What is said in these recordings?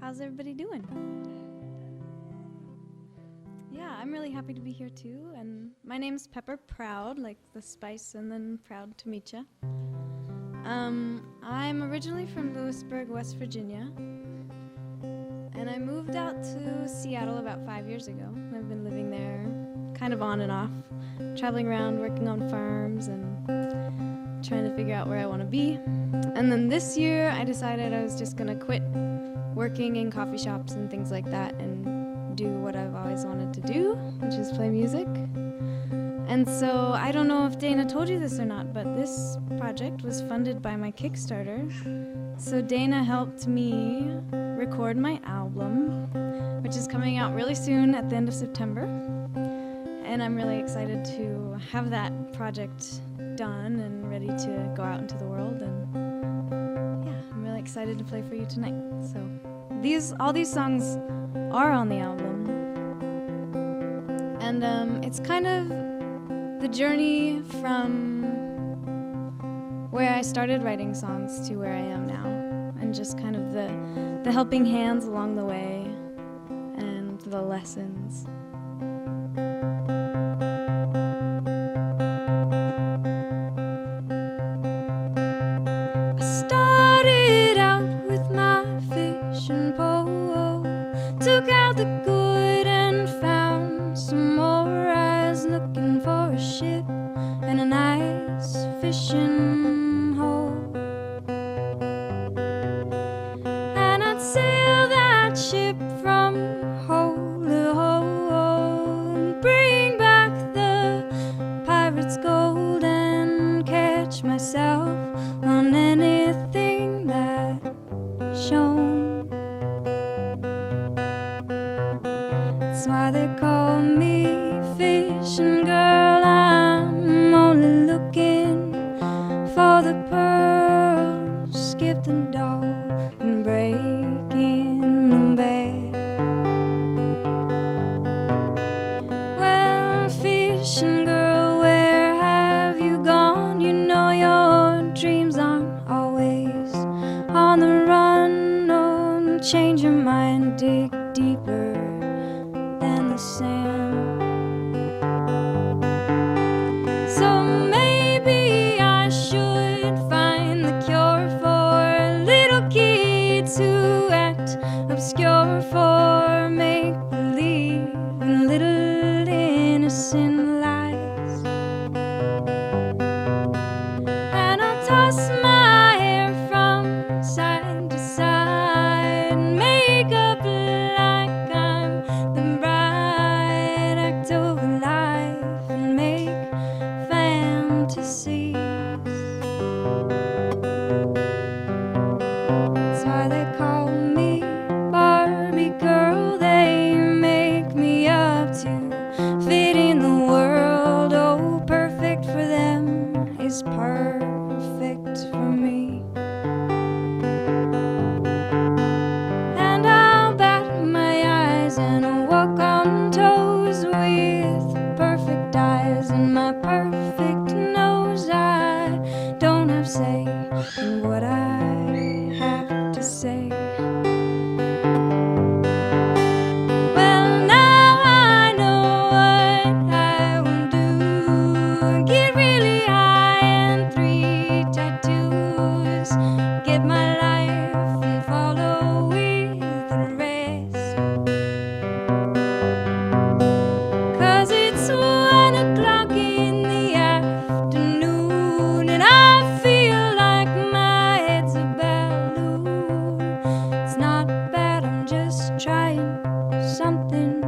How's everybody doing? Yeah, I'm really happy to be here too, and my name's Pepper Proud, like the spice, and then proud to meet ya. I'm originally from Lewisburg, West Virginia, and I moved out to Seattle about 5 years ago. I've been living there kind of on and off, traveling around, working on farms, and trying to figure out where I want to be. And then this year, I decided I was just going to quit working in coffee shops and things like that and do what I've always wanted to do, which is play music. And so I don't know if Dana told you this or not, but this project was funded by my Kickstarter. So Dana helped me record my album, which is coming out really soon at the end of September. And I'm really excited to have that project done and ready to go out into the world. And yeah, I'm really excited to play for you tonight. So all these songs are on the album. And it's kind of the journey from where I started writing songs to where I am now, and just kind of the helping hands along the way and the lessons. I started out with my fishing pole, took out the good and found some more. I was looking for a ship and a nice fishing hole, and I'd sail that ship from hole to hole and bring back the pirate's gold and catch myself on anything that shone. That's why they call me fishing girl. I'm only looking for the pearls, skip the dough and breaking them back. Well, fishing girl, where have you gone? You know your dreams aren't always on the run. Don't change your mind, dig deeper than the sand. So maybe I should find the cure for a little kid to act obscure, for make-believe and little innocent lies. And I'll toss my hair from side to side, make up like I'm the bride, act over life and make fantasies. That's why they call me Barbie girl. They make me up to fit in the world. Oh, perfect for them is perfect for me. And I'll bat my eyes and walk on toes with perfect eyes and my perfect nose. I don't have say in what I have to say. Well, now I know what I will do. Get really high and 3 tattoos. Get my life and follow with the rest. 'Cause it's 1 o'clock in the afternoon and I feel like my head's a balloon. It's not bad, I'm just trying something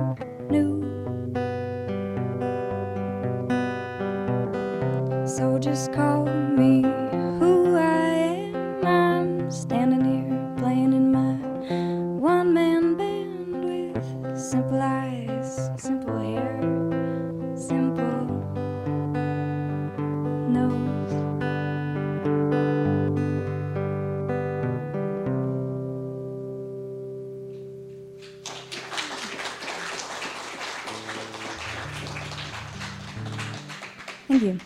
new. So just call me who I am. I'm standing here playing in my one-man band with simple eyes, simple hair, simple nose. Thank you.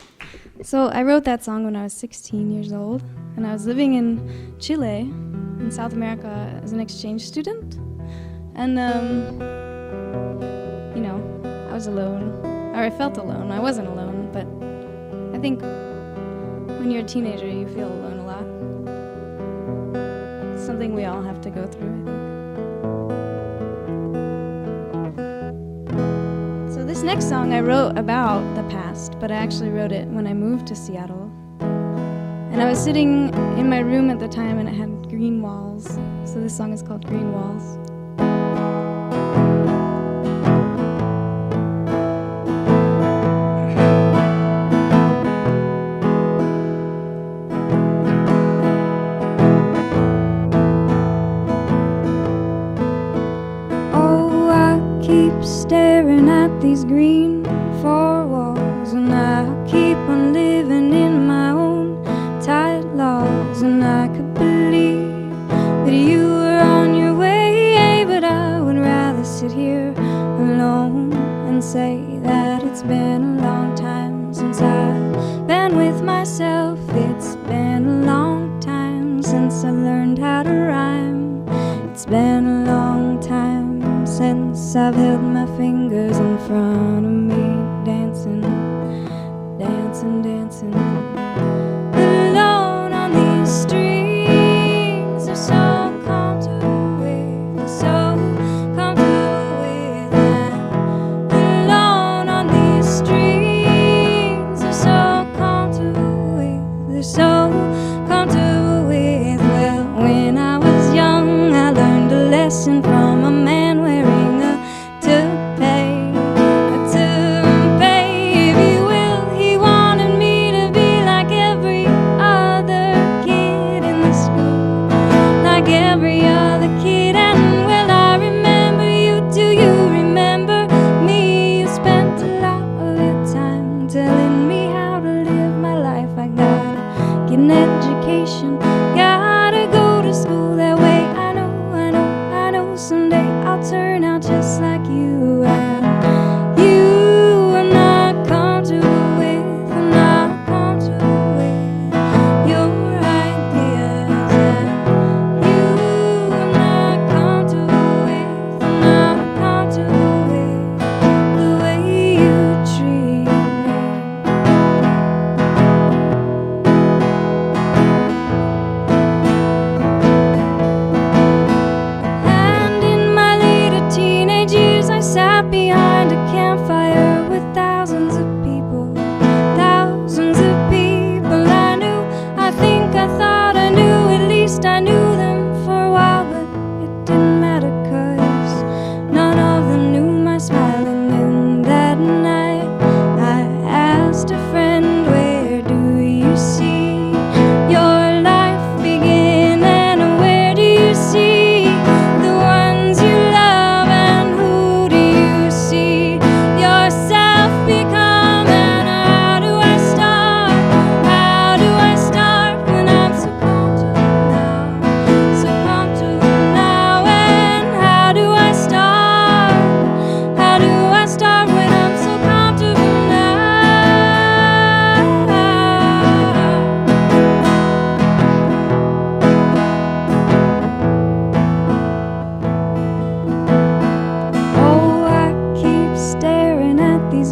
So I wrote that song when I was 16 years old, and I was living in Chile, in South America as an exchange student. And, I was alone. Or I felt alone. I wasn't alone, but I think when you're a teenager, you feel alone a lot. It's something we all have to go through, I think. So this next song I wrote about the past, but I actually wrote it when I moved to Seattle. And I was sitting in my room at the time, and it had green walls. So this song is called Green Walls. Staring at these green four walls, and I keep on living in my own tight laws. And I could believe that you were on your way, but I would rather sit here alone and say that it's been a long time since I've been with myself. It's been a long time since I learned how to rhyme. It's been a long time since I've held my fingers in front of me, dancing, dancing, dancing. Alone on these strings, they're so comfortable with, they're so comfortable with. And alone on these strings, they're so comfortable with, they're so comfortable with. Well, when I was young, I learned a lesson from a man wearing a toupee, if you will. He wanted me to be like every other kid in the school, like every other kid. And well, I remember you. Do you remember me? You spent a lot of your time telling me how to live my life. I gotta get an education, gotta go to school. That way I know someday I'll turn out just like you. And you are not comfortable with, I'm not comfortable with your ideas. And you are not comfortable with, I'm not comfortable with the way you treat me. I sat behind a campfire with thousands of people, thousands of people I knew. I think I thought I knew, at least I knew them for a while, but it didn't matter 'cause none of them knew my smile. And then that night I asked a friend, where do you see your life begin, and where do you see the ones you love?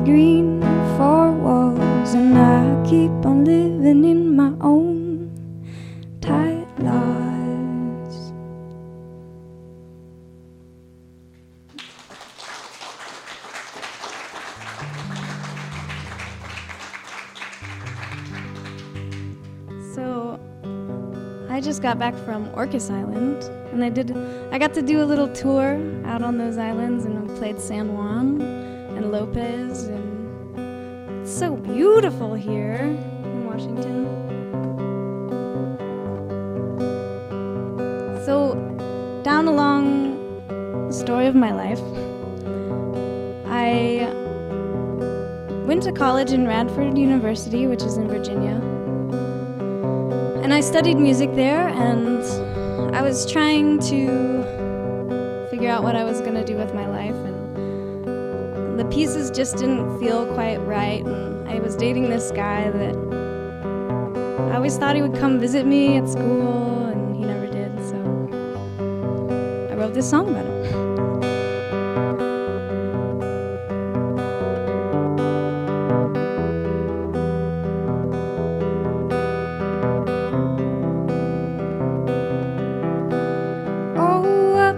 Green four walls, and I keep on living in my own tight lies. So I just got back from Orcas Island, and I got to do a little tour out on those islands, and I played San Juan and Lopez, and it's so beautiful here in Washington. So down along the story of my life, I went to college in Radford University, which is in Virginia, and I studied music there, and I was trying to figure out what I was going to do with my life, and the pieces just didn't feel quite right. And I was dating this guy that I always thought he would come visit me at school, and he never did. So wrote this song about it. Oh, up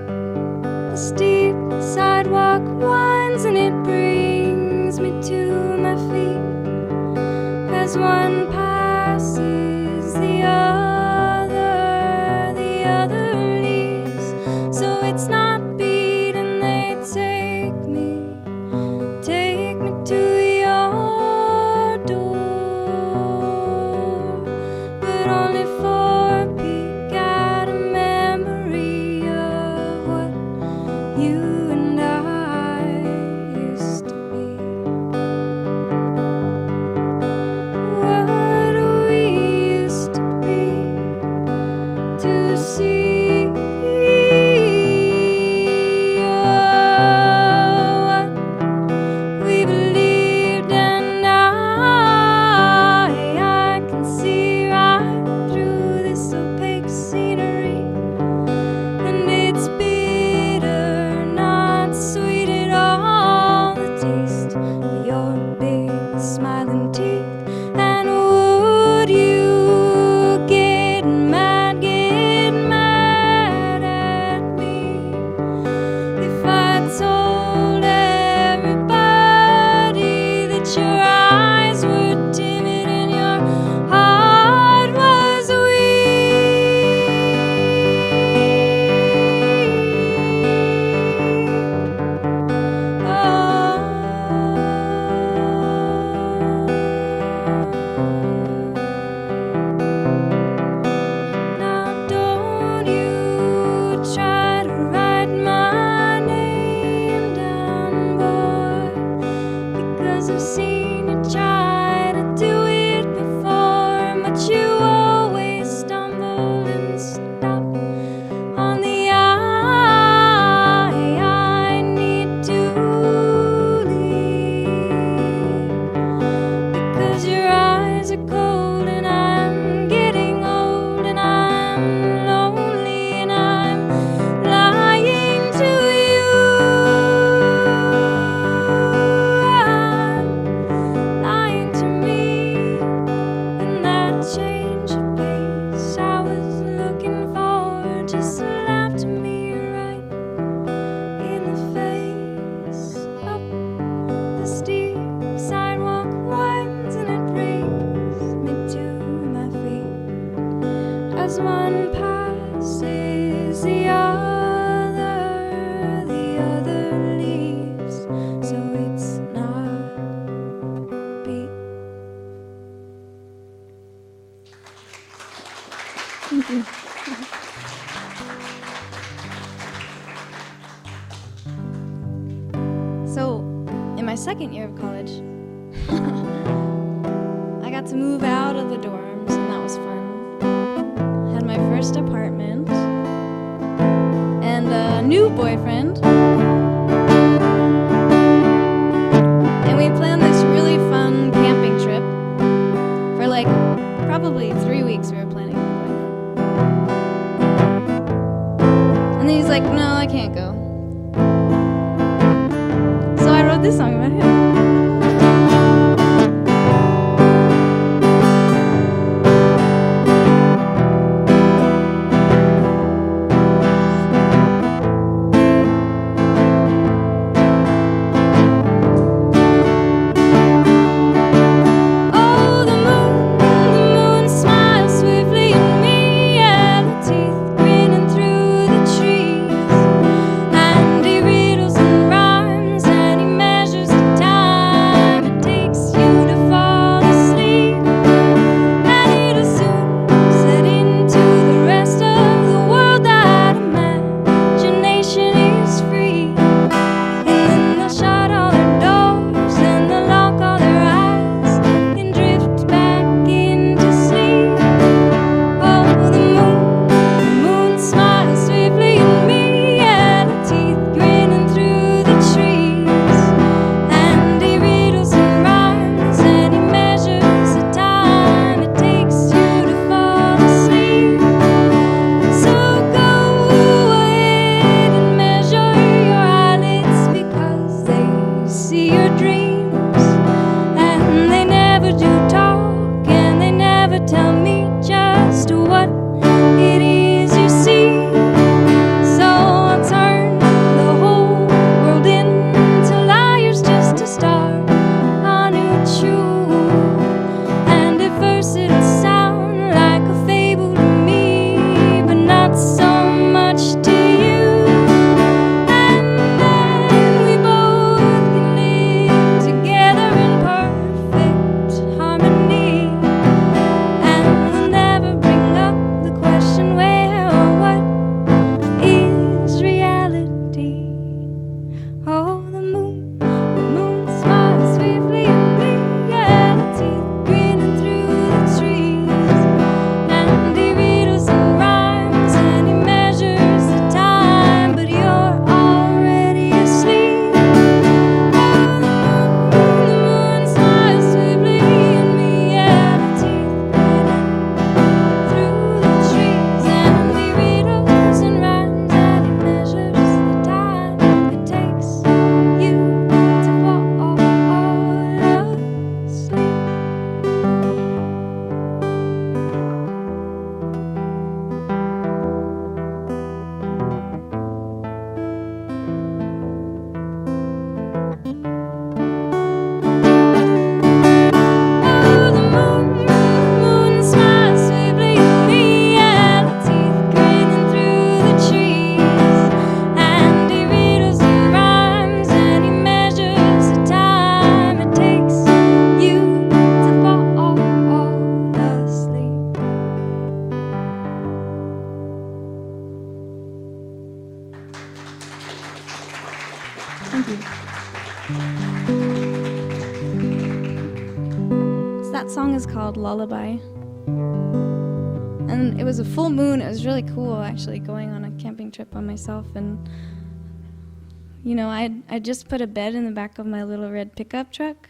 the steep sidewalk winds and it brings me to my feet as one passes the other leaves. So it's not beating, they take me to your door, but only for a peek at a memory of what you and I used to be. What we used to be, to see what we believed, and I can see right through this opaque scenery, and it's bitter, not sweet at all, the taste of your big smiling teeth. And would you get mad at me if I told everybody that your eyes were timid and your heart was weak? Now don't you try to write my name down, boy, because I've seen you try to do it before, but you always stumble and stop on the I need to leave, because your eyes are cold and I'm getting old and I'm lonely and I'm lying to you. I'm lying to me, and that change of pace I was looking for just slapped me right in the face. Up the steep sidewalk winds and it brings me to my feet as one passes the other leaves. So it's not beat. Thank you. So, in my second year of college, I got to move out of the dorms, and that was fun. Had my first apartment and a new boyfriend. And we planned this really fun camping trip for like probably 3 weeks we were planning on going. And then he's like, no, I can't go. So I wrote this song about him. Oh, the moon smiles swiftly at me, yellow teeth grinning through the trees, and he riddles and rhymes and he measures That song is called Lullaby. And it was a full moon. It was really cool, actually, going on a camping trip by myself. And, you know, I just put a bed in the back of my little red pickup truck.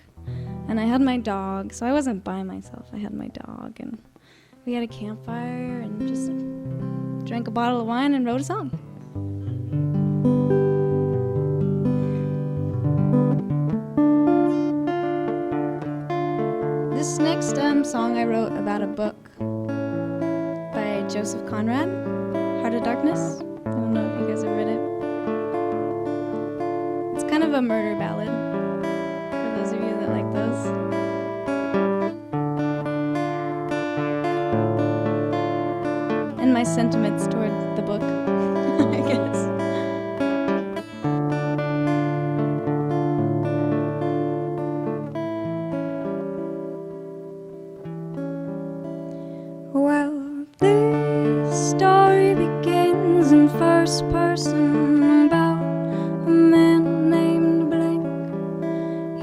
And I had my dog. So I wasn't by myself. I had my dog. And we had a campfire and just drank a bottle of wine and wrote a song. This next song I wrote about a book by Joseph Conrad, Heart of Darkness. I don't know if you guys have read it. It's kind of a murder ballad, for those of you that like those. And my sentiments toward the book, I guess. Well, this story begins in first person about a man named Blank.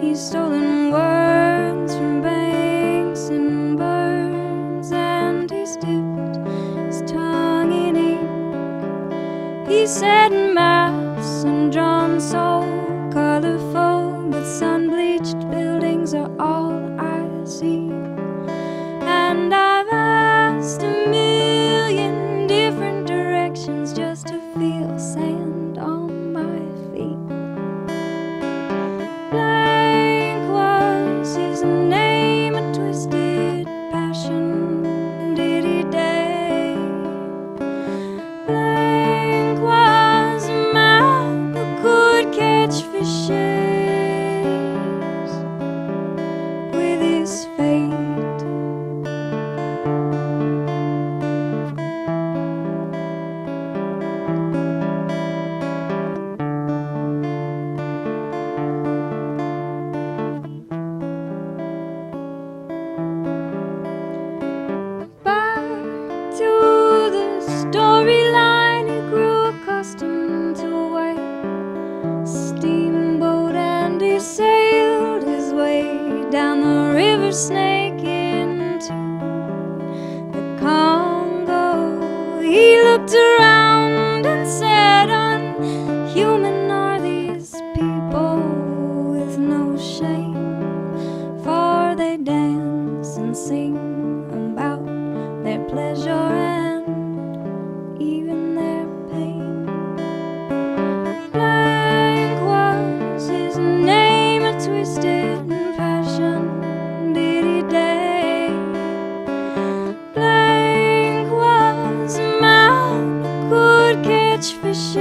He's stolen words from banks and birds, and he's dipped his tongue in ink. He said maps and drawn so colorful, but sun-bleached buildings are all I see. And I've asked a million different directions just to feel sand on my feet. Blank was his name, a twisted passion did he day. Blank was a man who could catch fishes with his fate. Storyline, he grew accustomed to a white steamboat, and he sailed his way down the river Snake into the Congo. He looked around and said, unhuman are these people with no shame, for they dance and sing about their pleasure and even their pain. Blank was his name, a twisted passion did he day. Blank was a man who could catch fishes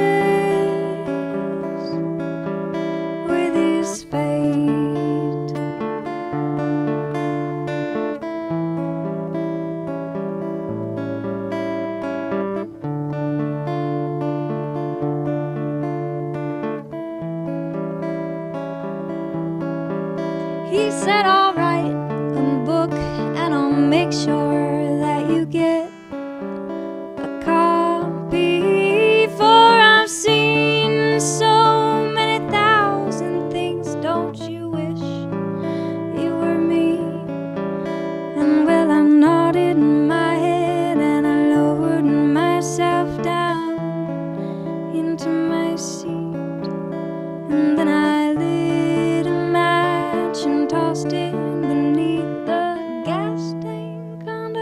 with his fate. He said, I'll write a book and I'll make sure that you get a copy, for I've seen so many thousand things. Don't you wish you were me? And well, I nodded my head and I lowered myself down into my seat, and then I lit a match and tossed it beneath the gas tank under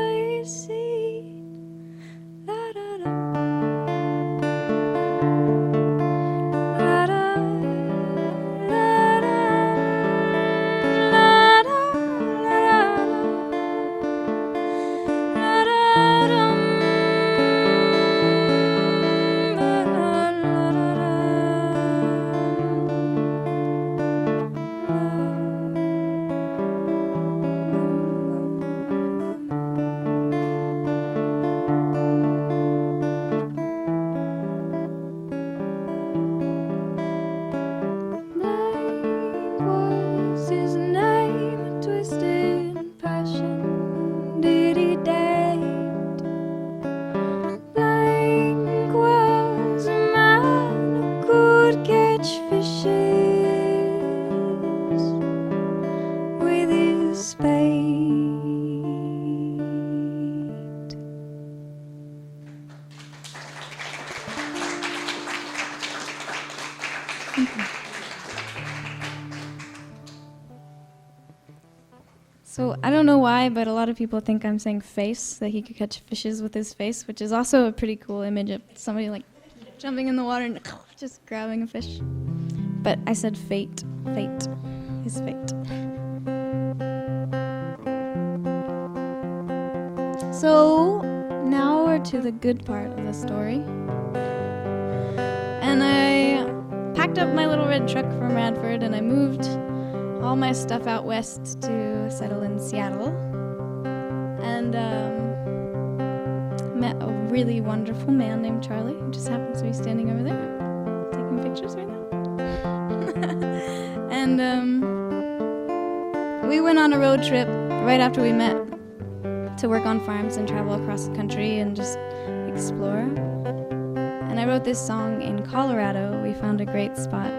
So I don't know why, but a lot of people think I'm saying face, that he could catch fishes with his face, which is also a pretty cool image of somebody like jumping in the water and just grabbing a fish. But I said fate, fate, his fate. So now we're to the good part of the story. And I packed up my little red truck from Radford and I moved all my stuff out west to settle in Seattle. And met a really wonderful man named Charlie, who just happens to be standing over there, taking pictures right now. And we went on a road trip right after we met to work on farms and travel across the country and just explore. And I wrote this song in Colorado. We found a great spot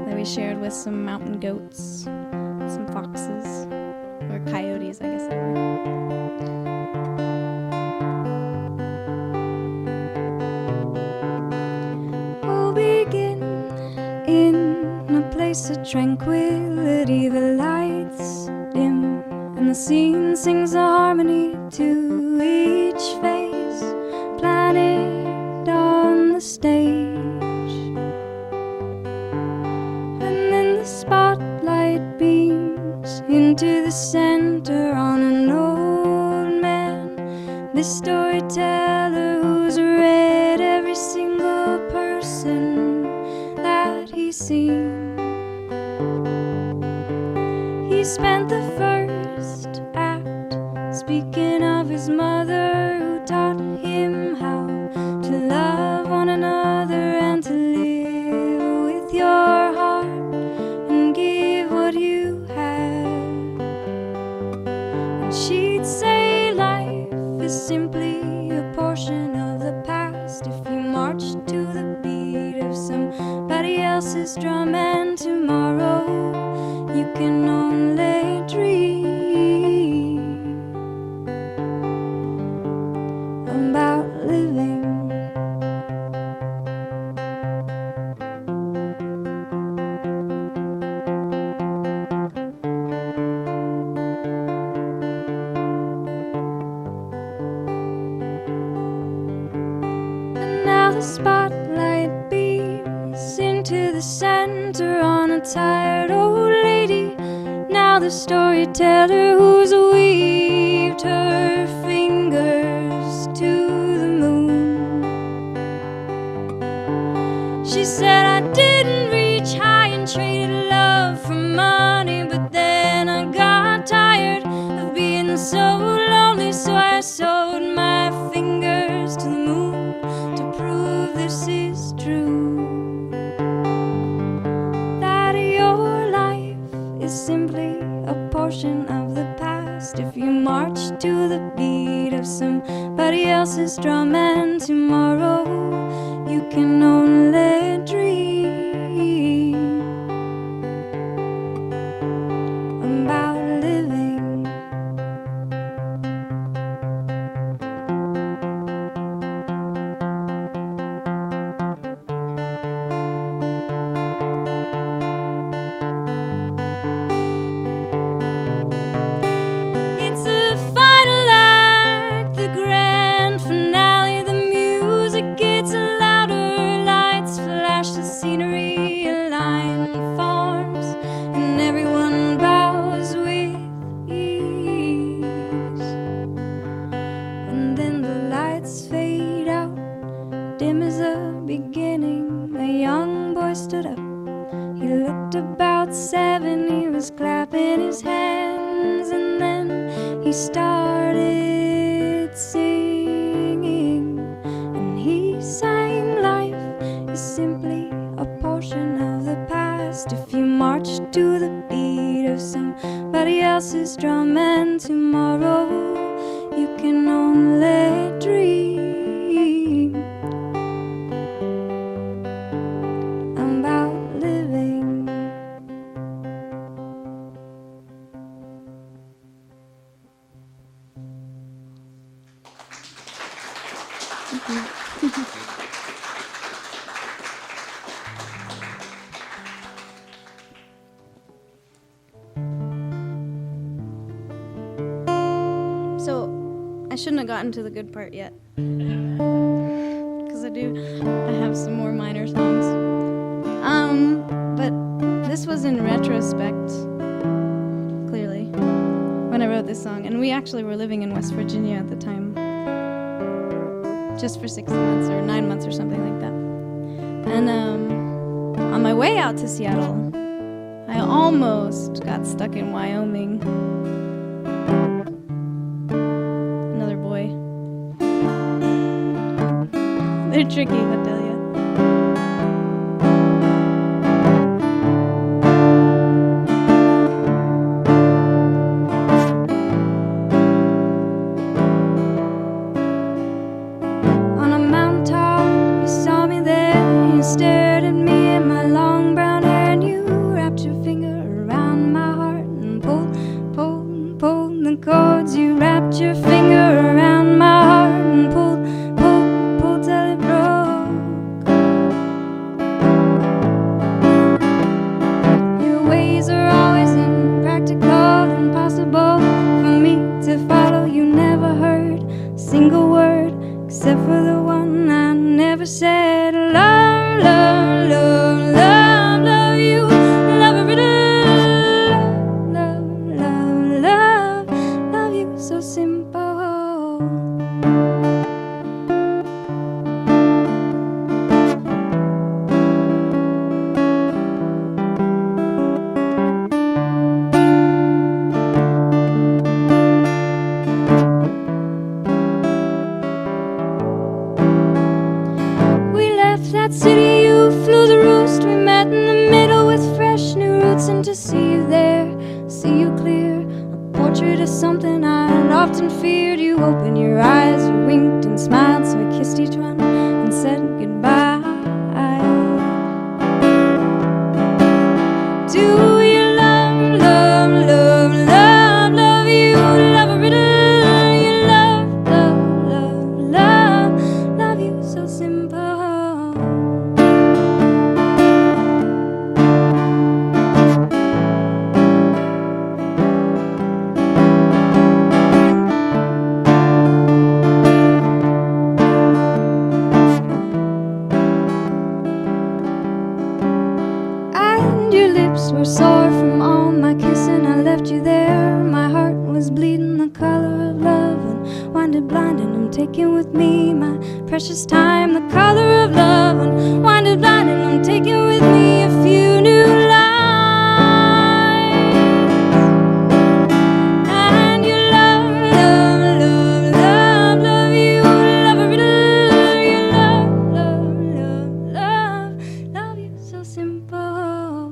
that we shared with some mountain goats, some foxes, or coyotes, I guess they were. We'll begin in a place of tranquility. The lights dim and the scene sings a harmony to each face planted on the stage. And then the spotlight beams into the center on an old man, this storyteller who's read every single person that he's seen. He spent the first act speaking of his mother, who taught him how to love one another and to live with your heart and give what you have. And she'd say life is simply a portion of the past if you march to the beat of somebody else's drum, and tomorrow you can only dream about living. And now the spotlight beams into the center on a tired old lady. Now the storyteller who's weaved her fingers to the moon. She said, I didn't reach high and traded love for money, but then I got tired of being so lonely, so I sewed my fingers to the moon to prove this is true, that your life is simply a portion of the past if you march to the beat of somebody else's drum, and tomorrow you can only dream about living. It's a final act, the grand finale. The music gets louder, lights flash, the scenery align forms, and everyone bows with ease. And then the lights fade out, dim as a beginning. A young boy stood up. He looked about 7, he was clapping his hands, and then he started singing. And he sang, life is simply a portion of the past if you march to the beat of somebody else's drum, and tomorrow you can only dream about living. So I shouldn't have gotten to the good part yet, because I have some more minor songs. But this was in retrospect, clearly, when I wrote this song. And we actually were living in West Virginia at the time, just for 6 months or 9 months or something like that. And on my way out to Seattle, I almost got stuck in Wyoming. Another boy. They're tricky, I tell you. On a mountaintop, you saw me there. You stared at me in my long brown hair, and you wrapped your finger around my heart and pulled the chords. You wrapped your finger around my heart and pulled till it broke. Your ways are always impractical, impossible for me to follow. You never heard a single word except for the one I never said. Love, love, love, love, love you. Love every love you so simple. We left that city, you flew the roost. We met in the middle with fresh new roots. And to see you there, see you clear, a portrait of something I'd often feared. You opened your eyes, you winked and smiled, so we kissed each one and said goodbye. Do you love, love, love, love, love you? Love every day you love, love, love, love, love you so simple. And your lips were sore from all my kissing. I left you there, my heart was bleeding the color of love, and winded blind, and I'm taking with me my precious time. The color of love, and winded blind, and I'm taking with me a few new lines. And you love, love, love, love, love you. Love every day you love, love, love, love, love you so simple.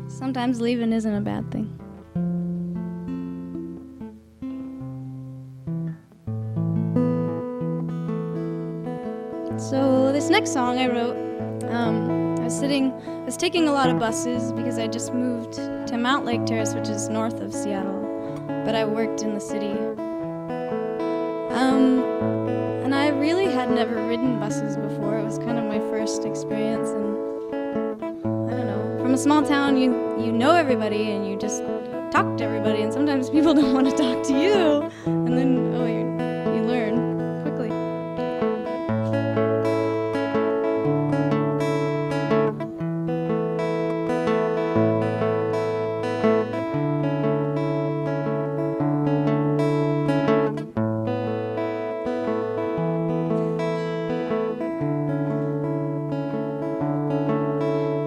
Sometimes leaving isn't a bad thing. So this next song I wrote, I was taking a lot of buses because I just moved to Mount Lake Terrace, which is north of Seattle, but I worked in the city. And I really had never ridden buses before. It was kind of my first experience, and I don't know. From a small town, you know everybody and you just talk to everybody, and sometimes people don't want to talk to you, and then you learn quickly.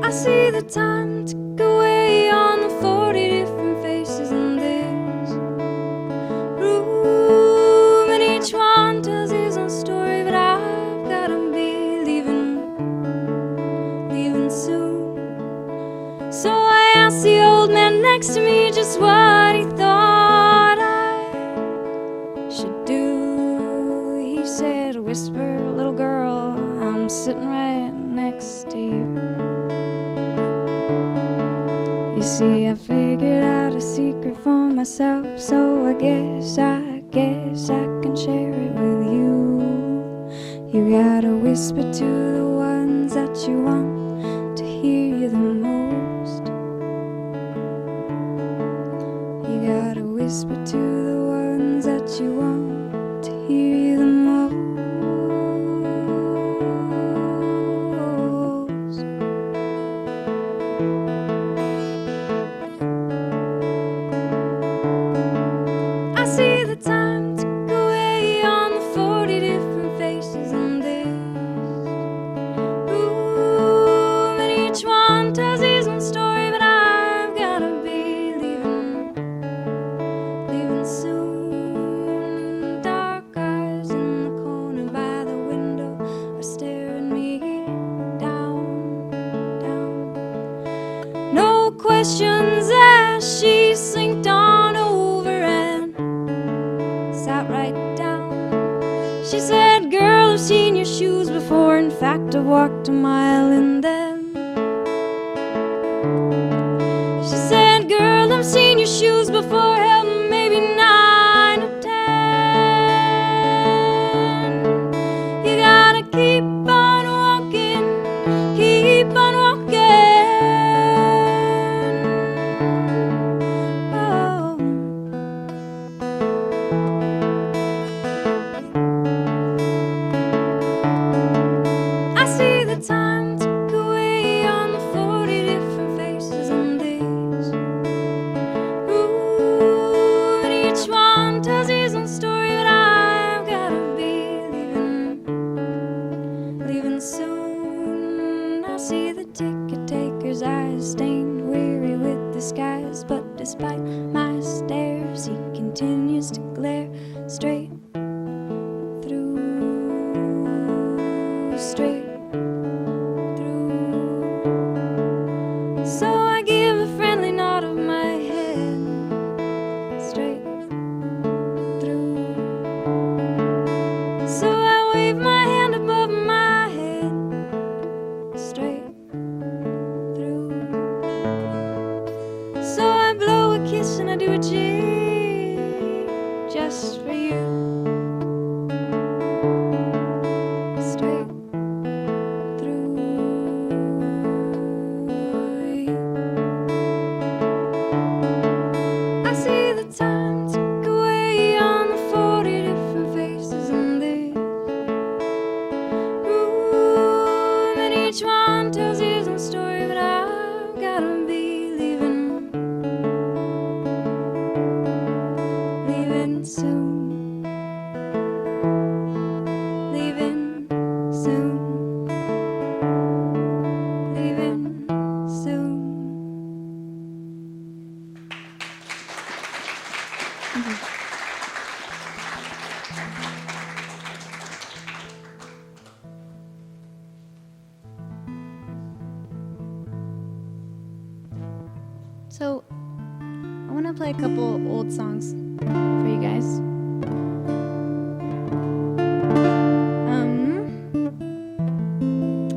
I see the time tick away on the 40 different faces, and there's room, and each one tells his own story. But I've gotta be leaving soon. So I asked the old man next to me just what he thought I should do. He said, so I guess I can share it with you. You gotta whisper to the ones that you want to hear you the most. You gotta whisper to the ones that you want to hear you the most. I see the time tick away on the 40 different faces on this room, and each one tells his own story, but I've gotta be leaving soon. Dark eyes in the corner by the window are staring me down. No questions asked, she slinked on over and sat right down. She said, girl, I've seen your shoes before. In fact, I've walked a mile in them. She said, girl, I've seen your shoes before. Hell, maybe 9 or 10. You gotta keep on walking, keep on walking. Oh. I see the time tick away on the 40 different faces on this room, and each one tells his own story, but I've gotta be leaving soon. I see the ticket taker's eyes stained weary with the skies, but despite my stares, he continues to glare straight through, straight through. So I give a friendly nod of my head, straight through. So I wave my hand above my head, straight through. So I blow a kiss and I do a jig just for you, straight through you. I see the time tick away on the 40 different faces in this room, and each one tells his own story, but I've gotta be leaving soon, leaving soon, leaving soon. So, I want to play a couple old songs for you guys.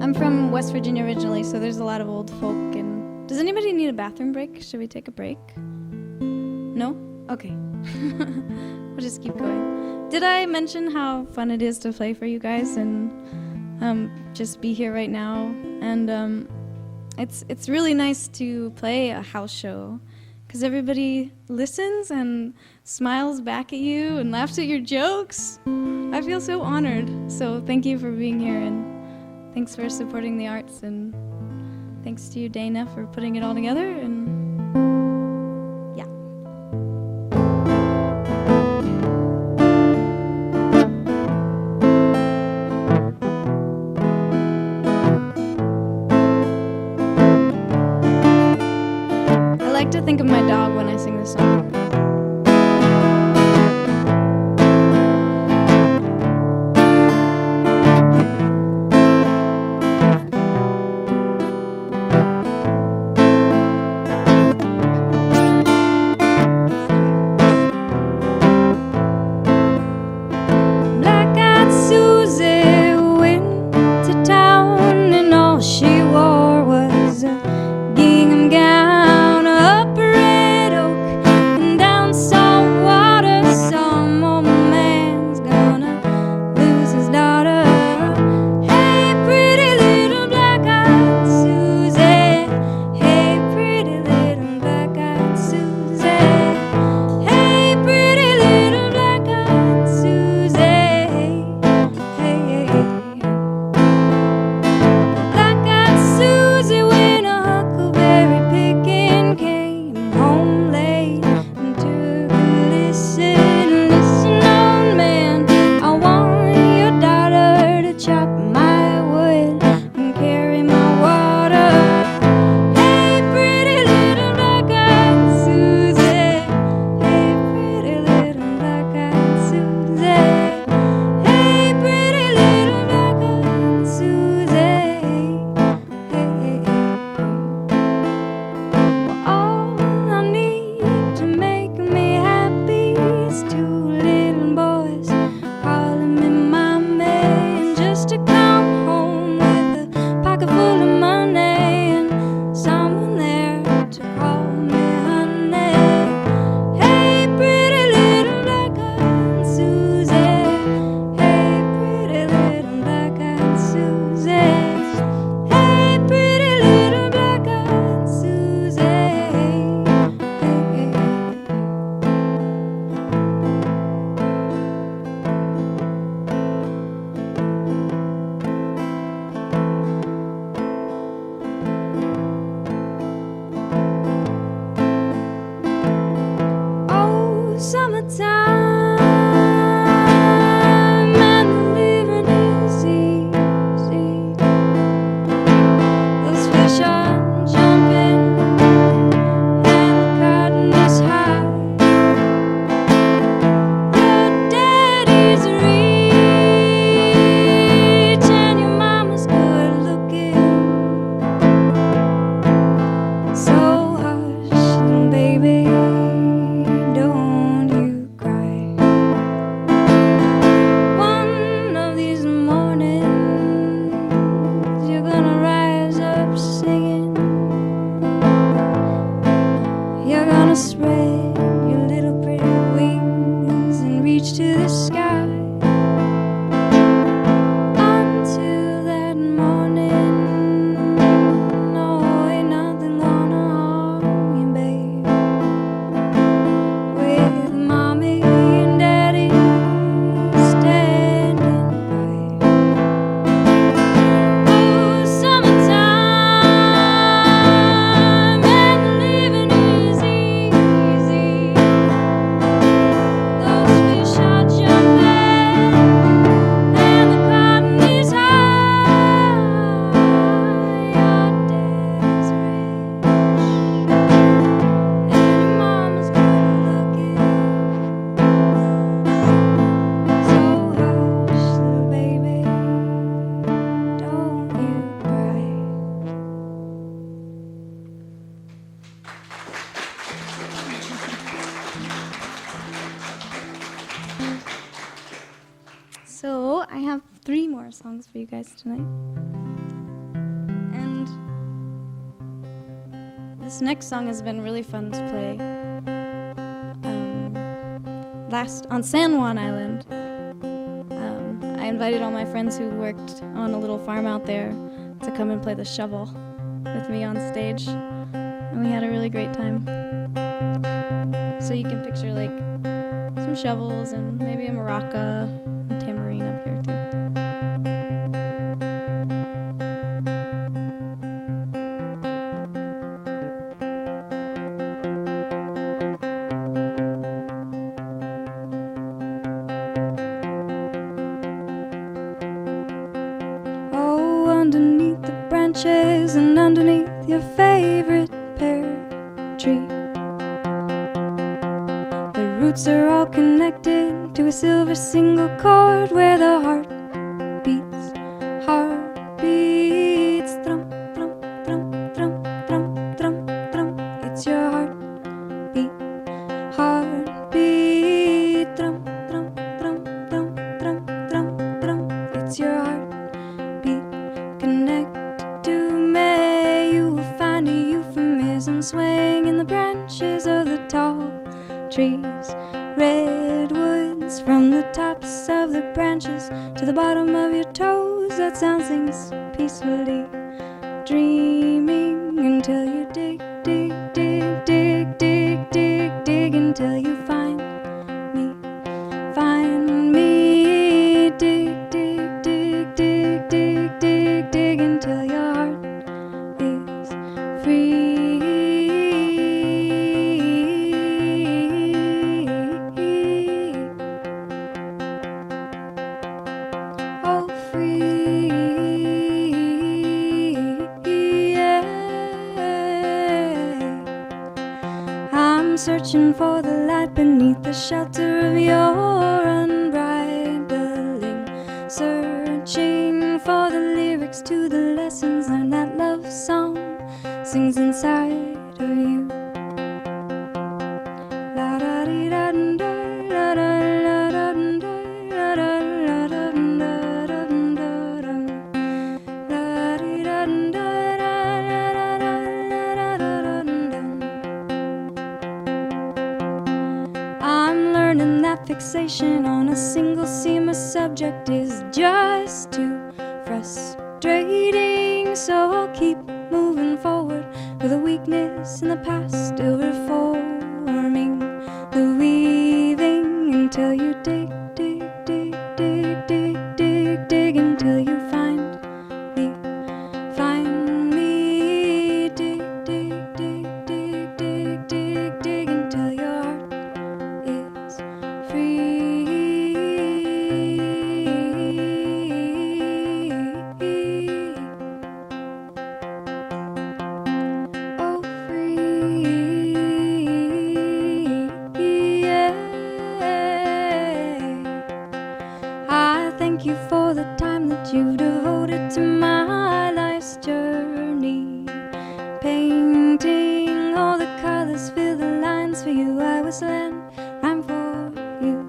I'm from West Virginia originally, so there's a lot of old folk. And does anybody need a bathroom break? Should we take a break? No? Okay. We'll just keep going. Did I mention how fun it is to play for you guys and just be here right now? And it's really nice to play a house show because everybody listens and smiles back at you and laughs at your jokes. I feel so honored. So thank you for being here, and thanks for supporting the arts, and thanks to you, Dana, for putting it all together. And yeah. I like to think of my dog when I sing this song. summertime and the living is easy. Those fish are jumping and the cotton is high. Your daddy's rich and your mama's good looking. So hush, little baby, don't you cry. One of these mornings you're gonna rise up singing. You're gonna spread your little pretty wings and reach to the sky. Until that morning, no, ain't nothing gonna harm you, babe. With mommy and daddy standing by. Oh, summertime and the living is easy. Those fish are jumping and the cotton is high. Your dad's rich and your mama's good looking. So hush, little baby, don't you cry. So I have 3 more songs for you guys tonight. And this next song has been really fun to play. Last on San Juan Island, I invited all my friends who worked on a little farm out there to come and play the shovel with me on stage, and we had a really great time. So you can picture like some shovels and maybe a maraca and tambourine up here too. Oh, underneath the branches and underneath your favorite pear tree, the roots are all connected to a silver single cord where the heart beats, thrum, thrum, thrum, thrum, thrum, thrum, thrum. It's your heartbeat, thrum, thrum, thrum, thrum, thrum, thrum, thrum. It's your heartbeat, connected to me. You will find a euphemism swaying in the branches of the tall trees. Redwoods from the tops of the branches to the bottom of your toes. That sound sings peacefully, dreaming until you dig, dig, dig, dig, dig, dig, dig until you find me, dig, dig, dig, dig, dig, dig, dig until your heart is free. Oh, free, yeah. I'm searching for the light beneath the shelter of your unbridling, searching for the lyrics to the lessons learned that love song sings inside of you. La da dee da da da da da da da da da I'm learning that fixation on a single seam of subject is just too frustrating. So I'll keep moving forward with a weakness in the past still reforming the weaving until you dig, dig, dig, dig, dig, dig, dig until you find me, dig, dig, dig, dig, dig, dig, dig until your heart is Oh, free, yeah. I thank you for the time that you've devoted to my life's journey. Painting all the colors, fill the lines for you. I was land, I'm for you.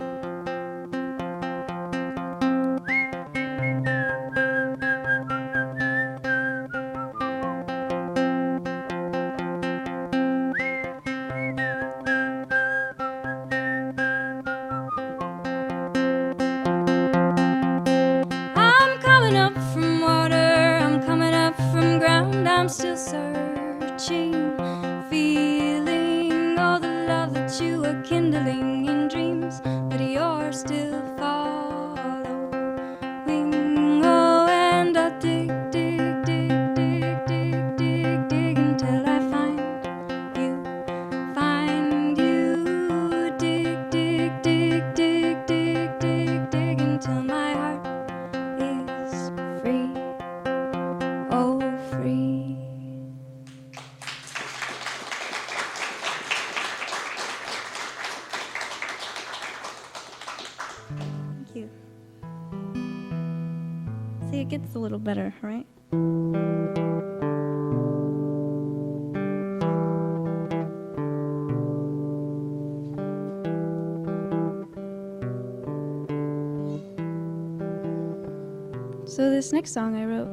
I'm coming up from water, I'm coming up from ground. I'm still searching, feeling all the love that you are kindling in dreams that you're still following. Oh, and I'll dig, dig, dig, dig, dig, dig, dig until I find you, find you. Dig, dig, dig, dig, dig, dig, dig until my heart is free, oh free. Thank you. See, it gets a little better, right? So this next song I wrote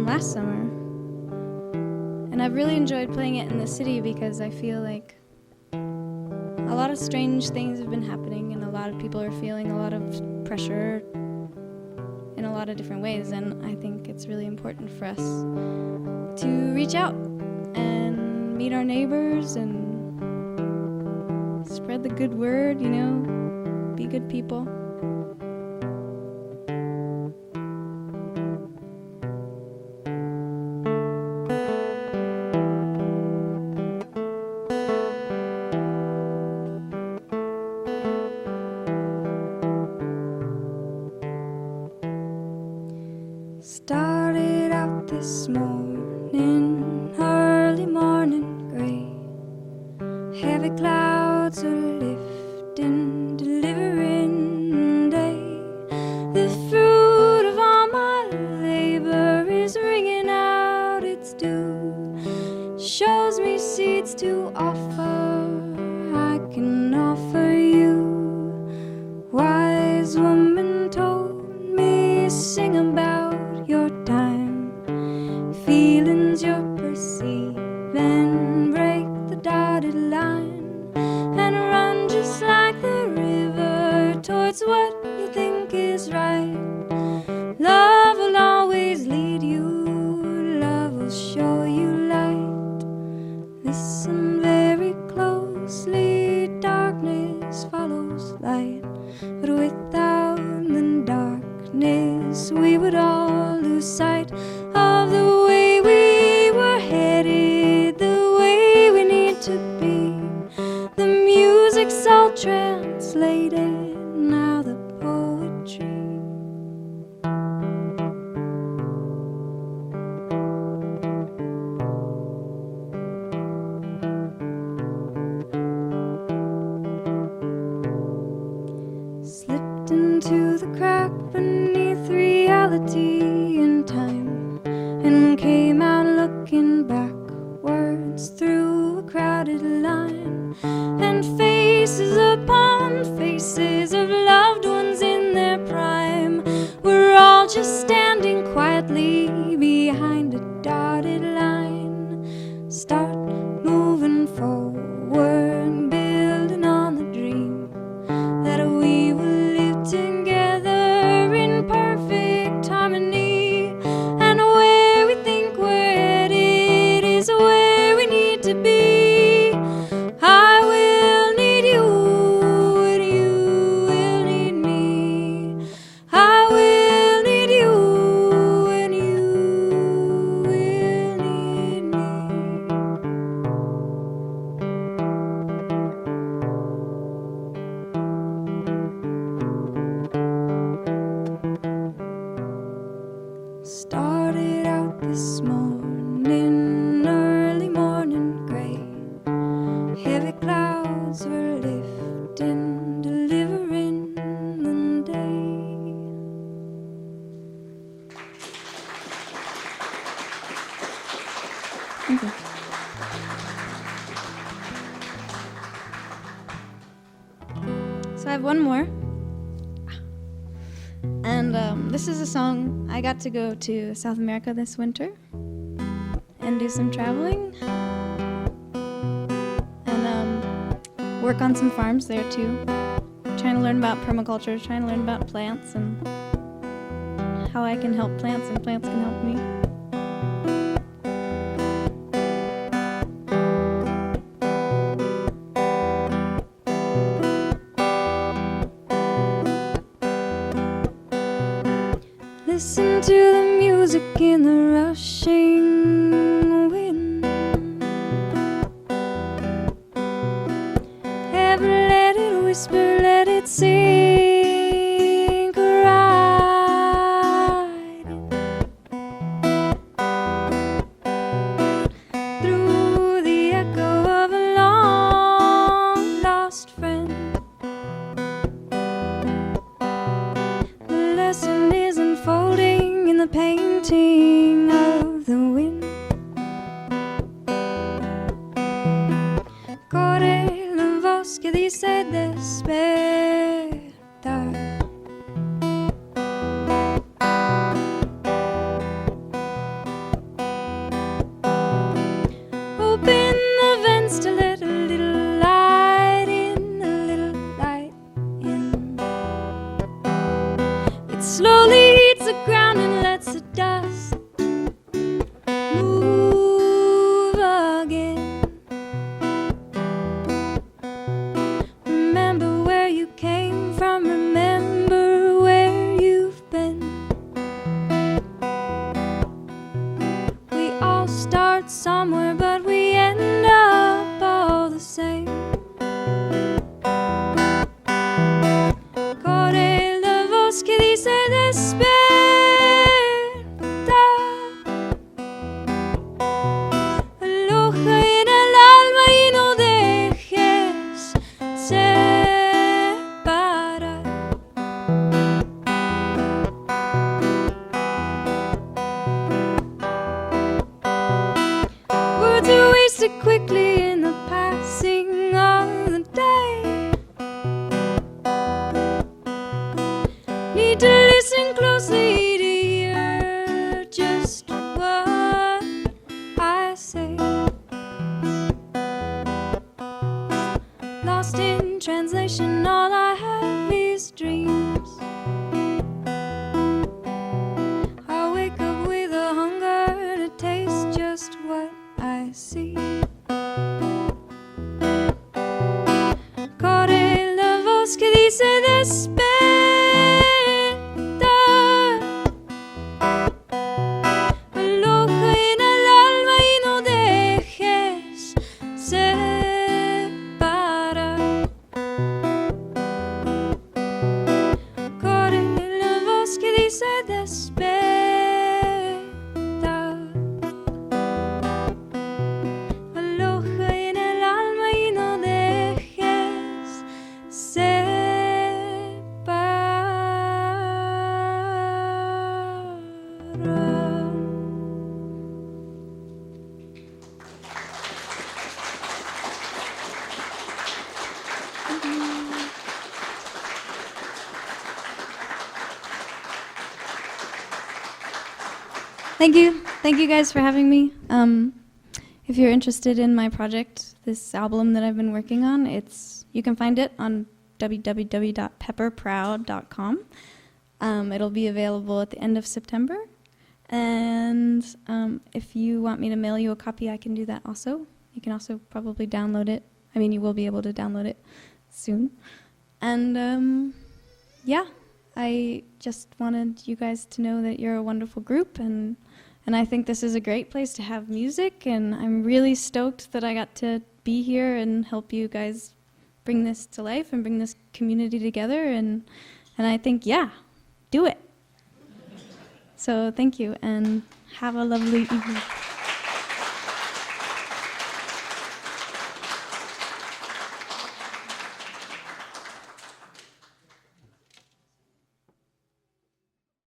last summer, and I've really enjoyed playing it in the city because I feel like a lot of strange things have been happening and a lot of people are feeling a lot of pressure in a lot of different ways, and I think it's really important for us to reach out and meet our neighbors and spread the good word, you know, be good people. Started out this morning, early morning gray. Heavy clouds are lifting, delivering day. The fruit of all my labor is ringing out its due. Shows me seeds to offer, I can offer you. Wise woman told me, sing about your time, feelings you're perceiving, break the dotted line and run just like the river towards what you think is right. Love will always lead you, love will show you light. Listen very closely, darkness follows light, but without the darkness we would all lose sight of the way we were headed, the way we need to be. The music's all translated, now the poetry. Slipped into the crack beneath reality and time, and came out looking backwards through a crowded line, and faces upon faces of loved ones in their prime. We're all just standing quietly behind a dotted line. Start moving forward, building on the dream that we will live together in delivering the day. Thank you. So I have one more. And this is a song. I got to go to South America this winter and do some traveling and work on some farms there too. Trying to learn about permaculture, trying to learn about plants and how I can help plants and plants can help me. Listen to the music in the rushing wind. Ever let it whisper, let it sink right in. Through the echo of a long lost friend. The lesson is unfolding in the painting of the wind. Corre la voz que dice despertar. Open the vents to let a little light in, a little light in. It slowly hits the ground and lets the dust move again. Remember where you came from, remember where you've been. We all start somewhere, but we end up all the same. Corre la voz que dice despertar. Aloja en el alma y no dejes separar. Words are wasted quickly in the passing of the day. Need to listen closely to hear just what I say. Lost in translation, all I have is dreams. I wake up with a hunger to taste just what I see. Corre la voz que dice despertar. Aloja en el alma y no dejes separar. Corre la voz que dice despertar. Aloja en el alma y no dejes separar. Thank you. Thank you guys for having me. If you're interested in my project, this album that I've been working on, you can find it on www.pepperproud.com. It'll be available at the end of September. And if you want me to mail you a copy, I can do that also. You can also probably download it. I mean, you will be able to download it soon. And yeah, I just wanted you guys to know that you're a wonderful group, and I think this is a great place to have music, and I'm really stoked that I got to be here and help you guys bring this to life and bring this community together, and I think, yeah, do it. So thank you, and have a lovely evening.